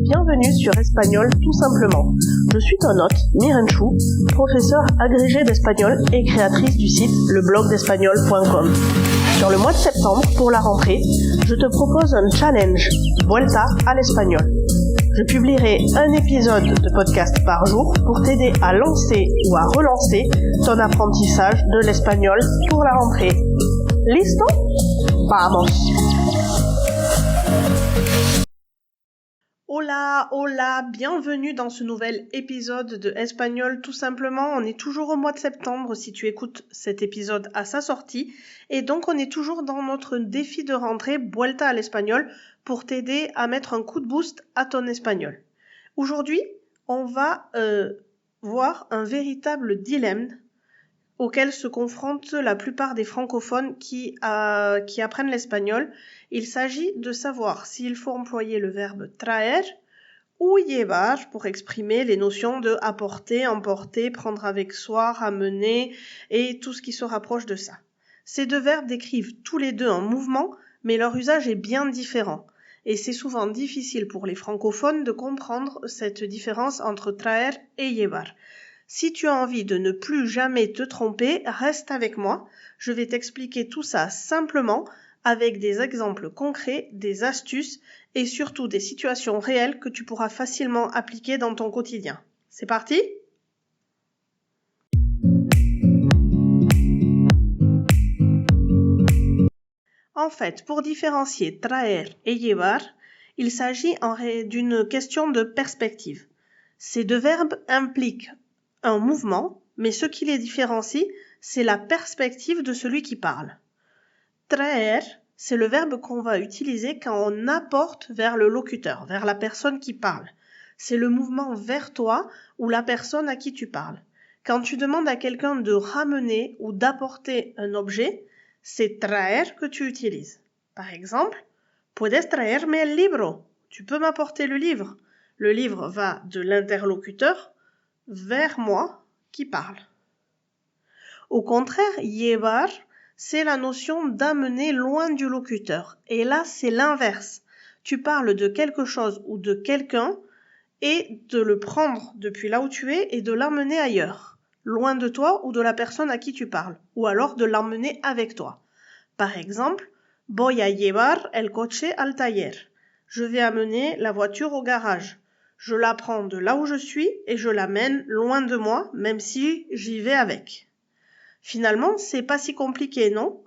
et bienvenue sur Espagnol tout simplement. Je suis ton hôte, Mirenchu, professeure agrégée d'espagnol et créatrice du site leblogdespagnol.com. Sur le mois de septembre, pour la rentrée, je te propose un challenge, Vuelta al Español. Je publierai un épisode de podcast par jour pour t'aider à lancer ou à relancer ton apprentissage de l'espagnol pour la rentrée. Listo? Vamos! Hola, bienvenue dans ce nouvel épisode de Espagnol tout simplement. On est toujours au mois de septembre si tu écoutes cet épisode à sa sortie. Et donc on est toujours dans notre défi de rentrée Vuelta al Español pour t'aider à mettre un coup de boost à ton espagnol. Aujourd'hui, on va voir un véritable dilemme auquel se confrontent la plupart des francophones qui apprennent l'espagnol. Il s'agit de savoir s'il faut employer le verbe traer ou llevar pour exprimer les notions de apporter, emporter, prendre avec soi, ramener et tout ce qui se rapproche de ça. Ces deux verbes décrivent tous les deux un mouvement, mais leur usage est bien différent. Et c'est souvent difficile pour les francophones de comprendre cette différence entre traer et llevar. Si tu as envie de ne plus jamais te tromper, reste avec moi. Je vais t'expliquer tout ça simplement avec des exemples concrets, des astuces et surtout des situations réelles que tu pourras facilement appliquer dans ton quotidien. C'est parti ? En fait, pour différencier traer et llevar, il s'agit d'une question de perspective. Ces deux verbes impliquent un mouvement, mais ce qui les différencie, c'est la perspective de celui qui parle. Traer, c'est le verbe qu'on va utiliser quand on apporte vers le locuteur, vers la personne qui parle. C'est le mouvement vers toi ou la personne à qui tu parles. Quand tu demandes à quelqu'un de ramener ou d'apporter un objet, c'est traer que tu utilises. Par exemple, puedes traerme el libro. Tu peux m'apporter le livre. Le livre va de l'interlocuteur vers moi qui parle. Au contraire, llevar, c'est la notion d'amener loin du locuteur. Et là, c'est l'inverse. Tu parles de quelque chose ou de quelqu'un et de le prendre depuis là où tu es et de l'emmener ailleurs, loin de toi ou de la personne à qui tu parles, ou alors de l'emmener avec toi. Par exemple, voy a llevar el coche al taller. Je vais amener la voiture au garage. Je la prends de là où je suis et je l'amène loin de moi, même si j'y vais avec. Finalement, c'est pas si compliqué, non ?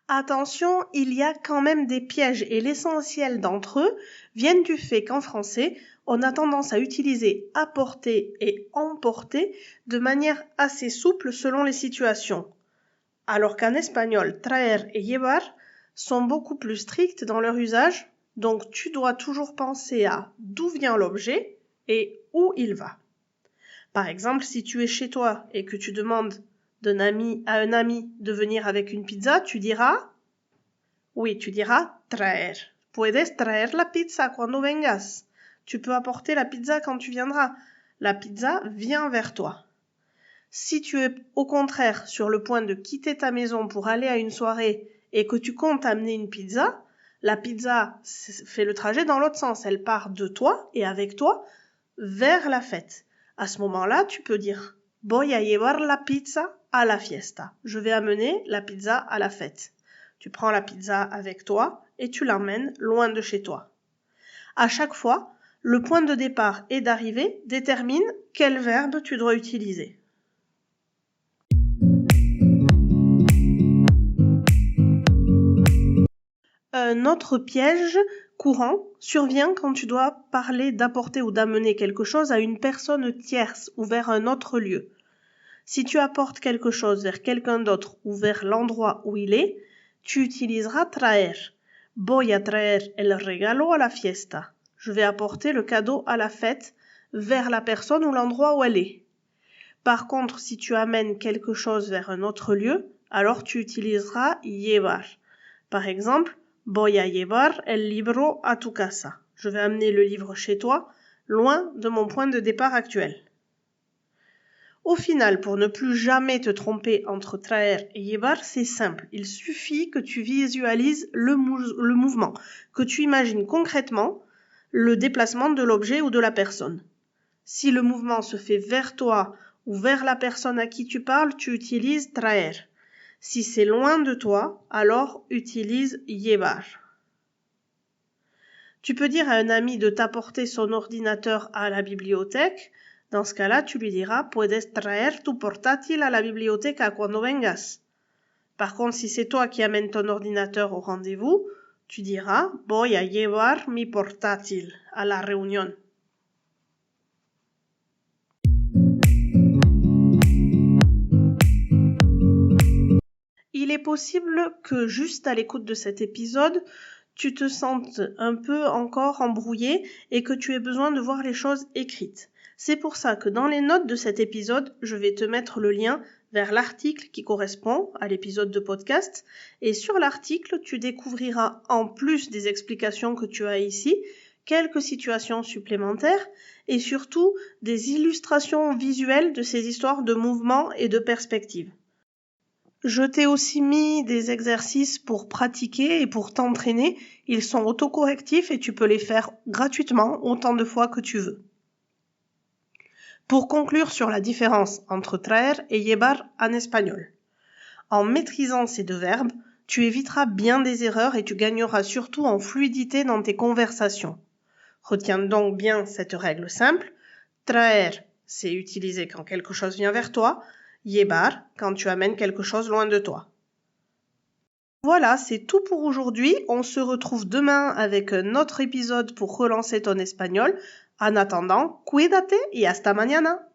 Attention, il y a quand même des pièges et l'essentiel d'entre eux viennent du fait qu'en français, on a tendance à utiliser apporter et emporter de manière assez souple selon les situations. Alors qu'en espagnol, traer et llevar sont beaucoup plus stricts dans leur usage, donc tu dois toujours penser à d'où vient l'objet et où il va. Par exemple, si tu es chez toi et que tu demandes à un ami de venir avec une pizza, tu diras traer. Puedes traer la pizza cuando vengas. Tu peux apporter la pizza quand tu viendras. La pizza vient vers toi. Si tu es au contraire sur le point de quitter ta maison pour aller à une soirée et que tu comptes amener une pizza, la pizza fait le trajet dans l'autre sens. Elle part de toi et avec toi vers la fête. À ce moment-là, tu peux dire « Voy a llevar la pizza a la fiesta ». Je vais amener la pizza à la fête. Tu prends la pizza avec toi et tu l'emmènes loin de chez toi. À chaque fois, le point de départ et d'arrivée détermine quel verbe tu dois utiliser. Un autre piège courant survient quand tu dois parler d'apporter ou d'amener quelque chose à une personne tierce ou vers un autre lieu. Si tu apportes quelque chose vers quelqu'un d'autre ou vers l'endroit où il est, tu utiliseras traer. Voy a traer el regalo a la fiesta. Je vais apporter le cadeau à la fête vers la personne ou l'endroit où elle est. Par contre, si tu amènes quelque chose vers un autre lieu, alors tu utiliseras llevar. Par exemple, voy a llevar el libro a tu casa. Je vais amener le livre chez toi, loin de mon point de départ actuel. Au final, pour ne plus jamais te tromper entre traer et llevar, c'est simple. Il suffit que tu visualises le mouvement, que tu imagines concrètement le déplacement de l'objet ou de la personne. Si le mouvement se fait vers toi ou vers la personne à qui tu parles, tu utilises traer. Si c'est loin de toi, alors utilise llevar. Tu peux dire à un ami de t'apporter son ordinateur à la bibliothèque. Dans ce cas-là, tu lui diras puedes traer tu portátil a la biblioteca cuando vengas. Par contre, si c'est toi qui amènes ton ordinateur au rendez-vous, tu diras voy a llevar mi portátil a la reunión. Il est possible que juste à l'écoute de cet épisode, tu te sentes un peu encore embrouillé et que tu aies besoin de voir les choses écrites. C'est pour ça que dans les notes de cet épisode, je vais te mettre le lien vers l'article qui correspond à l'épisode de podcast. Et sur l'article, tu découvriras, en plus des explications que tu as ici, quelques situations supplémentaires et surtout des illustrations visuelles de ces histoires de mouvement et de perspective. Je t'ai aussi mis des exercices pour pratiquer et pour t'entraîner. Ils sont autocorrectifs et tu peux les faire gratuitement autant de fois que tu veux. Pour conclure sur la différence entre traer et llevar en espagnol. En maîtrisant ces deux verbes, tu éviteras bien des erreurs et tu gagneras surtout en fluidité dans tes conversations. Retiens donc bien cette règle simple. Traer, c'est utiliser quand quelque chose vient vers toi. Llevar, quand tu amènes quelque chose loin de toi. Voilà, c'est tout pour aujourd'hui. On se retrouve demain avec un autre épisode pour relancer ton espagnol. En attendant, cuídate y hasta mañana.